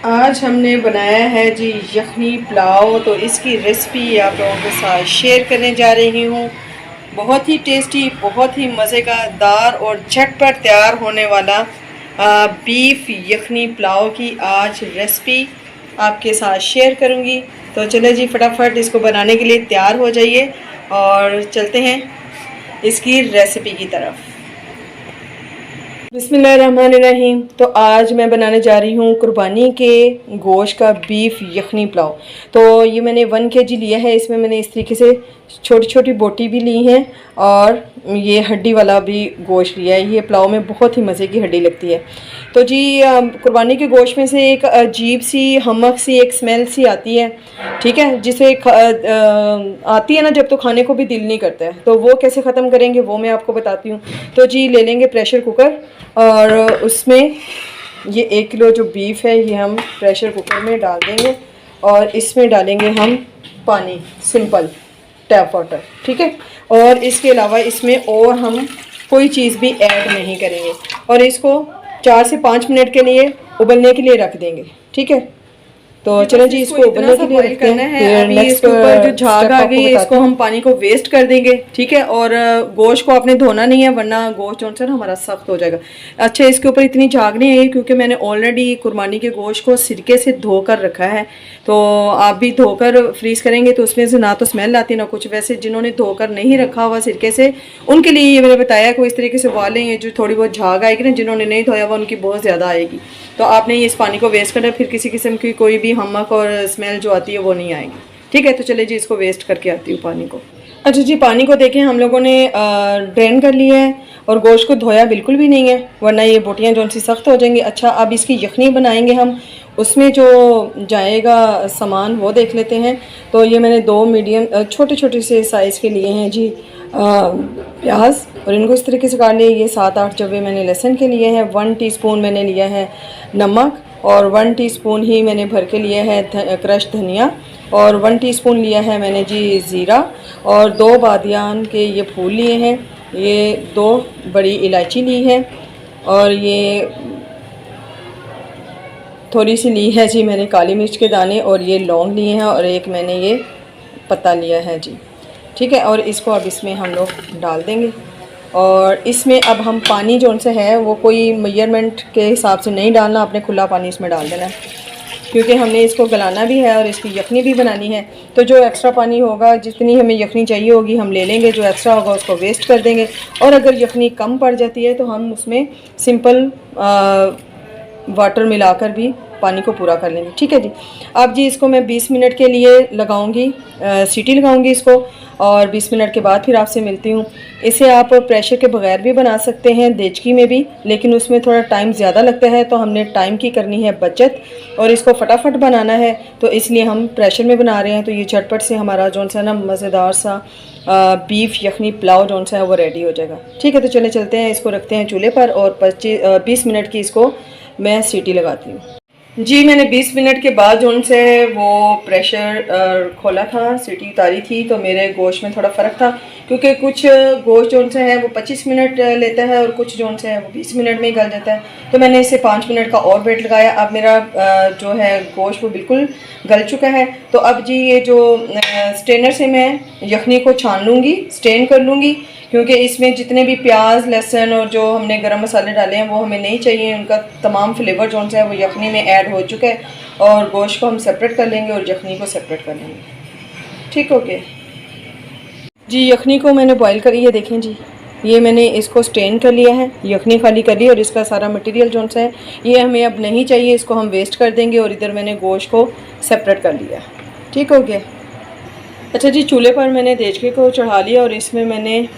आज हमने बनाया है जी यखनी पुलाव। तो इसकी रेसिपी आप लोगों के साथ शेयर करने जा रही हूँ। बहुत ही टेस्टी, बहुत ही मज़े का दार और झटपट तैयार होने वाला बीफ यखनी पुलाव की आज रेसिपी आपके साथ शेयर करूँगी। तो चले जी फटाफट इसको बनाने के लिए तैयार हो जाइए और चलते हैं इसकी रेसिपी की तरफ। बिस्मिल्लाहिर्रहमानिर्रहीम। तो आज मैं बनाने जा रही हूँ कुर्बानी के गोश्त का बीफ यखनी पुलाव। तो ये मैंने 1 kg लिया है। इसमें मैंने इस तरीके से छोटी छोटी बोटी भी ली हैं और ये हड्डी वाला भी गोश्त लिया है। ये पुलाव में बहुत ही मज़े की हड्डी लगती है। तो जी कुर्बानी के गोश्त में से एक अजीब सी हमक सी एक स्मेल सी आती है, ठीक है, जिसे आती है ना जब, तो खाने को भी दिल नहीं करता है। तो वो कैसे ख़त्म करेंगे वो मैं आपको बताती हूँ। तो जी ले लेंगे प्रेशर कुकर और उसमें ये 1 किलो जो बीफ है ये हम प्रेशर कुकर में डाल देंगे और इसमें डालेंगे हम पानी, सिंपल टैप वाटर, ठीक है। और इसके अलावा इसमें और हम कोई चीज़ भी ऐड नहीं करेंगे और इसको 4 से 5 मिनट के लिए उबलने के लिए रख देंगे, ठीक है। तो चलो जी इसको उबलने के लिए रखना है। अभी इसके ऊपर जो झाग आ गई है इसको हम पानी को वेस्ट कर देंगे, ठीक है। और गोश्त को आपने धोना नहीं है वरना गोश्त जो है ना हमारा सख्त हो जाएगा। अच्छा, इसके ऊपर इतनी झाग नहीं आई क्योंकि मैंने ऑलरेडी कुर्बानी के गोश्त को सिरके से धोकर रखा है। तो आप भी धोकर फ्रीज़ करेंगे तो उसमें से ना तो स्मेल आती ना कुछ। वैसे जिन्होंने धोकर नहीं रखा हुआ सिरके से उनके लिए ये मैंने बताया कि इस तरीके से उबालें, ये जो थोड़ी बहुत झाग आएगी ना, जिन्होंने नहीं धोया हुआ उनकी बहुत ज़्यादा आएगी। तो आपने इस पानी को वेस्ट करना है, फिर किसी किस्म की कोई भी हमक और स्मेल जो आती है वो नहीं आएगी, ठीक है। तो चले जी इसको वेस्ट करके आती हूँ पानी को। अच्छा जी, पानी को देखें हम लोगों ने ड्रेन कर लिया है और गोश्त को धोया बिल्कुल भी नहीं है वरना ये बोटियाँ जो सी सख्त हो जाएंगी। अच्छा, अब इसकी यखनी बनाएंगे हम, उसमें जो जाएगा सामान वो देख लेते हैं। तो ये मैंने 2 मीडियम छोटे छोटे से साइज़ के लिए हैं जी प्याज और इनको इस तरीके से काट लिया। ये 7-8 जवे मैंने लहसुन के लिए हैं। 1 टीस्पून मैंने लिया है नमक और 1 टीस्पून ही मैंने भर के लिया है क्रश धनिया और 1 टीस्पून लिया है मैंने जी ज़ीरा और 2 बादियान के ये फूल लिए हैं। ये 2 बड़ी इलायची ली है और ये थोड़ी सी ली है जी मैंने काली मिर्च के दाने और ये लौंग लिए हैं और एक मैंने ये पत्ता लिया है जी, ठीक है। और इसको अब इसमें हम लोग डाल देंगे और इसमें अब हम पानी जो उनसे है वो कोई मेजरमेंट के हिसाब से नहीं डालना, अपने खुला पानी इसमें डाल देना है क्योंकि हमने इसको गलाना भी है और इसकी यखनी भी बनानी है। तो जो एक्स्ट्रा पानी होगा, जितनी हमें यखनी चाहिए होगी हम ले लेंगे, जो एक्स्ट्रा होगा उसको वेस्ट कर देंगे। और अगर यखनी कम पड़ जाती है तो हम उसमें सिंपल वाटर मिलाकर भी पानी को पूरा कर लेंगे, ठीक है जी। अब जी इसको मैं 20 मिनट के लिए लगाऊंगी, सीटी लगाऊंगी इसको और 20 मिनट के बाद फिर आपसे मिलती हूँ। इसे आप प्रेशर के बगैर भी बना सकते हैं, देचकी में भी, लेकिन उसमें थोड़ा टाइम ज़्यादा लगता है। तो हमने टाइम की करनी है बचत और इसको फटाफट बनाना है तो इसलिए हम प्रेशर में बना रहे हैं। तो ये झटपट से हमारा जो सा ना मज़ेदार सा बीफ यखनी पुलाव जो सा है वो रेडी हो जाएगा, ठीक है। तो चले चलते हैं, इसको रखते हैं चूल्हे पर और 20 मिनट की इसको मैं सीटी लगाती हूँ। जी मैंने 20 मिनट के बाद जो से वो प्रेशर खोला था, सीटी उतारी थी। तो मेरे गोश्त में थोड़ा फ़र्क था क्योंकि कुछ गोश्त जो से है वो 25 मिनट लेता है और कुछ जो से है वो 20 मिनट में ही गल जाता है। तो मैंने इसे 5 मिनट का और वेट लगाया। अब मेरा जो है गोश्त वो बिल्कुल गल चुका है। तो अब जी ये जो स्ट्रेनर से मैं यखनी को छान लूँगी, स्ट्रेन कर लूँगी क्योंकि इसमें जितने भी प्याज, लहसुन और जो हमने गरम मसाले डाले हैं वो हमें नहीं चाहिए। उनका तमाम फ्लेवर जो है वो यखनी में ऐड हो चुका है और गोश्त को हम सेपरेट कर लेंगे और यखनी को सेपरेट कर लेंगे, ठीक, ओके जी। यखनी को मैंने बॉईल करी है, देखें जी, ये मैंने इसको स्टेन कर लिया है, यखनी खाली कर ली और इसका सारा मटेरियल जो सा है ये हमें अब नहीं चाहिए, इसको हम वेस्ट कर देंगे। और इधर मैंने गोश्त को सेपरेट कर लिया, ठीक हो गया। अच्छा जी, चूल्हे पर मैंने देचके को चढ़ा लिया और इसमें मैंने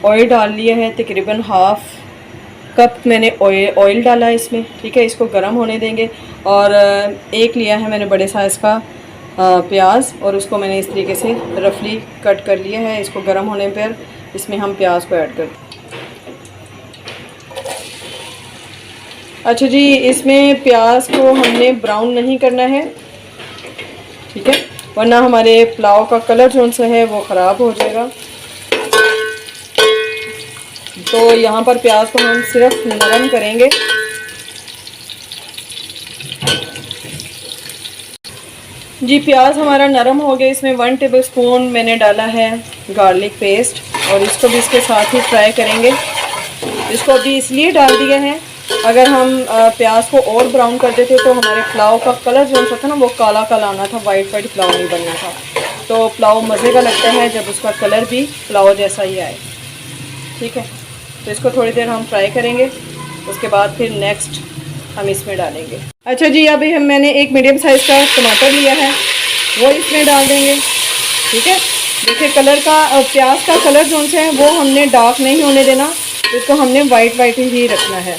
ऑयल डाल लिया है, तकरीबन हाफ़ कप मैंने ऑयल डाला है इसमें, ठीक है। इसको गर्म होने देंगे और एक लिया है मैंने बड़े साइज़ का प्याज और उसको मैंने इस तरीके से रफली कट कर लिया है। इसको गर्म होने पर इसमें हम प्याज को ऐड कर दें। अच्छा जी, इसमें प्याज को हमने ब्राउन नहीं करना है, ठीक है, वरना हमारे पुलाव का कलर जो सा है वो ख़राब हो जाएगा। तो यहाँ पर प्याज को हम सिर्फ नरम करेंगे जी प्याज हमारा नरम हो गया, इसमें 1 टेबलस्पून मैंने डाला है गार्लिक पेस्ट और इसको भी इसके साथ ही फ्राई करेंगे। इसको अभी इसलिए डाल दिया है, अगर हम प्याज को और ब्राउन कर देते तो हमारे पुलाव का कलर जो सा था ना वो काला काला आना था, वाइट वाइट पुलाव नहीं बनना था। तो पुलाव मज़े का लगता है जब उसका कलर भी पुलाव जैसा ही आए। ठीक है, तो इसको थोड़ी देर हम फ्राई करेंगे, उसके बाद फिर नेक्स्ट हम इसमें डालेंगे। अच्छा जी, अभी मैंने एक मीडियम साइज़ का टमाटर लिया है, वो इसमें डाल देंगे। ठीक है, देखिए कलर का प्याज का कलर जो है वो हमने डार्क नहीं होने देना, इसको हमने वाइट वाइट ही रखना है।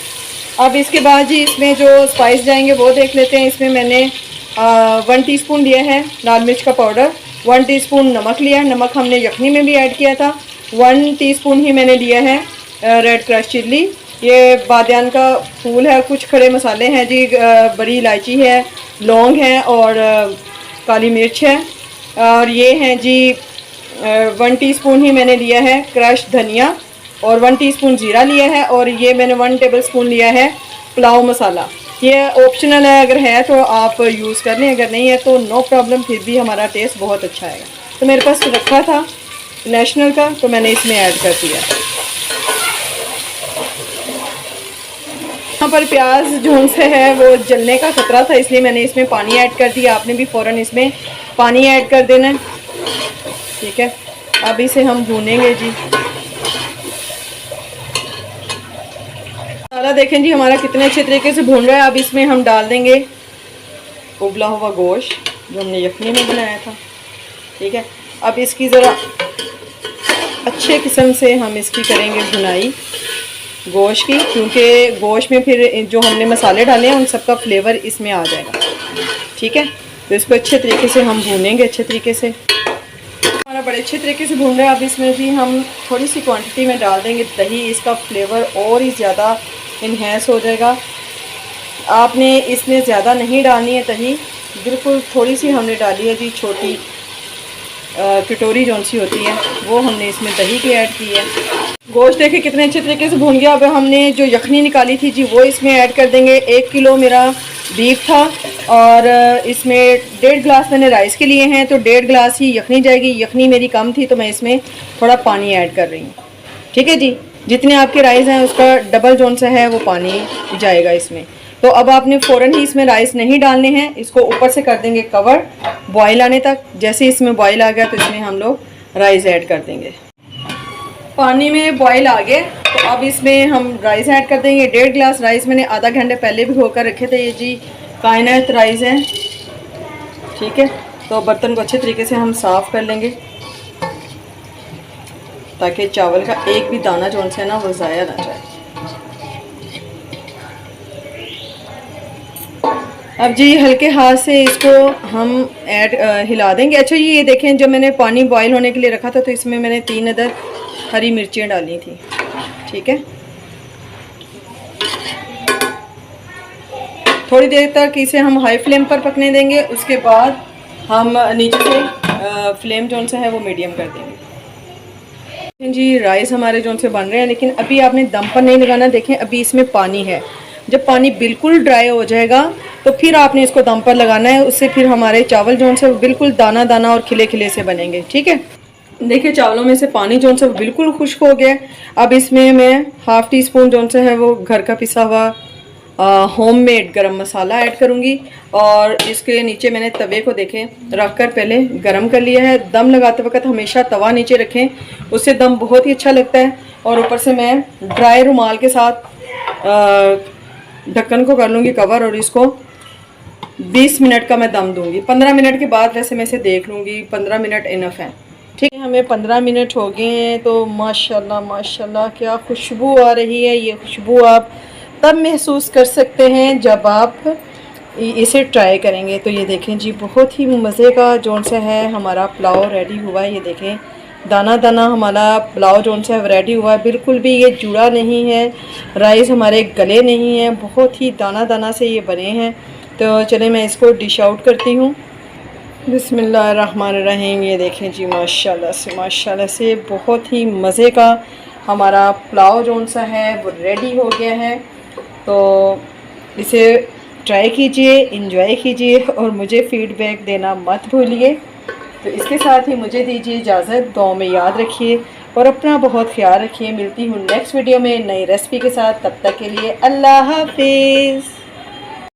अब इसके बाद जी इसमें जो स्पाइस जाएंगे वो देख लेते हैं। इसमें मैंने 1 टीस्पून लिया है लाल मिर्च का पाउडर, 1 टीस्पून नमक लिया है, नमक हमने यखनी में भी ऐड किया था। 1 टीस्पून ही मैंने लिया है रेड क्रश चिल्ली, ये बादियान का फूल है। कुछ खड़े मसाले हैं जी, बड़ी इलायची है, लौंग है और काली मिर्च है। और ये हैं जी 1 टीस्पून ही मैंने लिया है क्रश धनिया और 1 टीस्पून ज़ीरा लिया है और ये मैंने 1 टेबलस्पून लिया है पुलाव मसाला। ये ऑप्शनल है, अगर है तो आप यूज़ कर लें, अगर नहीं है तो नो प्रॉब्लम, फिर भी हमारा टेस्ट बहुत अच्छा आएगा। तो मेरे पास रखा था नेशनल का तो मैंने इसमें ऐड कर दिया। यहाँ पर प्याज जो से है वो जलने का खतरा था, इसलिए मैंने इसमें पानी ऐड कर दिया। आपने भी फ़ौरन इसमें पानी ऐड कर देना है। ठीक है, अब इसे हम भूनेंगे जी। मसाला देखें जी हमारा कितने अच्छे तरीके से भून रहा है। अब इसमें हम डाल देंगे उबला हुआ गोश्त जो हमने यखनी में बनाया था। ठीक है, अब इसकी ज़रा अच्छे किस्म से हम इसकी करेंगे भुनाई गोश्त की, क्योंकि गोश्त में फिर जो हमने मसाले डाले हैं उन सबका फ्लेवर इसमें आ जाएगा। ठीक है, तो इसको अच्छे तरीके से हम भूनेंगे। अच्छे तरीके से हमारा बड़े अच्छे तरीके से भून रहा है। अब इसमें भी हम थोड़ी सी क्वांटिटी में डाल देंगे दही, इसका फ्लेवर और ही ज़्यादा इन्हेंस हो जाएगा। आपने इसमें ज़्यादा नहीं डालनी है दही, बिल्कुल थोड़ी सी हमने डाली है जी, छोटी कटोरी जौन सी होती है वो हमने इसमें दही की ऐड की है। गोश्त देखिए कितने अच्छे तरीके से भून गया। अब हमने जो यखनी निकाली थी जी वो इसमें ऐड कर देंगे। 1 किलो मेरा बीफ था और इसमें 1.5 गिलास मैंने राइस के लिए हैं, तो 1.5 गिलास ही यखनी जाएगी। यखनी मेरी कम थी तो मैं इसमें थोड़ा पानी ऐड कर रही हूँ। ठीक है जी, जितने आपके राइस हैं उसका डबल जौन सा है वो पानी जाएगा इसमें। तो अब आपने फ़ौरन ही इसमें राइस नहीं डालने हैं, इसको ऊपर से कर देंगे कवर बॉयल आने तक। जैसे इसमें बॉयल आ गया तो इसमें हम लोग राइस ऐड कर देंगे। पानी में बॉयल आ गए तो अब इसमें हम राइस ऐड कर देंगे। 1.5 गिलास राइस मैंने आधा घंटे पहले भी होकर रखे थे। ये जी कायनात राइस हैं। ठीक है, तो बर्तन को अच्छे तरीके से हम साफ़ कर लेंगे ताकि चावल का एक भी दाना जो है ना वो ज़ाया ना जाए। अब जी हल्के हाथ से इसको हम हिला देंगे। अच्छा ये देखें, जब मैंने पानी बॉईल होने के लिए रखा था तो इसमें मैंने 3 अदद हरी मिर्चियाँ डाली थी। ठीक है, थोड़ी देर तक इसे हम हाई फ्लेम पर पकने देंगे, उसके बाद हम नीचे से फ्लेम जो सा है वो मीडियम कर देंगे। जी राइस हमारे जो से बन रहे हैं, लेकिन अभी आपने दम पर नहीं लगाना। देखें अभी इसमें पानी है, जब पानी बिल्कुल ड्राई हो जाएगा तो फिर आपने इसको दम पर लगाना है। उससे फिर हमारे चावल जो से बिल्कुल दाना दाना और खिले खिले से बनेंगे। ठीक है, देखिए चावलों में से पानी जो से बिल्कुल खुश्क हो गया। अब इसमें मैं ½ टीस्पून जो सा है वो घर का पिसा हुआ होममेड गरम मसाला ऐड करूँगी और इसके नीचे मैंने तवे को देखें रख कर पहले गरम कर लिया है। दम लगाते वक्त हमेशा तवा नीचे रखें, उससे दम बहुत ही अच्छा लगता है। और ऊपर से मैं ड्राई रुमाल के साथ ढक्कन को कर लूँगी कवर और इसको 20 मिनट का मैं दम दूँगी। 15 मिनट के बाद वैसे मैं इसे देख लूँगी, 15 मिनट इनफ है। ठीक है, हमें 15 मिनट हो गए हैं तो माशाल्लाह माशाल्लाह क्या खुशबू आ रही है। ये खुशबू आप तब महसूस कर सकते हैं जब आप इसे ट्राई करेंगे। तो ये देखें जी बहुत ही मज़े का जौन सा है हमारा पुलाव रेडी हुआ है। ये देखें दाना दाना हमारा पुलाव जौन सा है रेडी हुआ है, बिल्कुल भी ये जुड़ा नहीं है, राइस हमारे गले नहीं है, बहुत ही दाना दाना से ये बने हैं। तो चलें मैं इसको डिश आउट करती हूँ। बिस्मिल्लाहिर्रहमानिर्रहीम। ये देखें जी माशाल्लाह से बहुत ही मज़े का हमारा पुलाव जौन सा है वो रेडी हो गया है। तो इसे ट्राई कीजिए, इंजॉय कीजिए और मुझे फ़ीडबैक देना मत भूलिए। तो इसके साथ ही मुझे दीजिए इजाज़त। दुआ में याद रखिए और अपना बहुत ख्याल रखिए। मिलती हूँ नेक्स्ट वीडियो में नई रेसिपी के साथ। तब तक के लिए अल्लाह हाफिज़।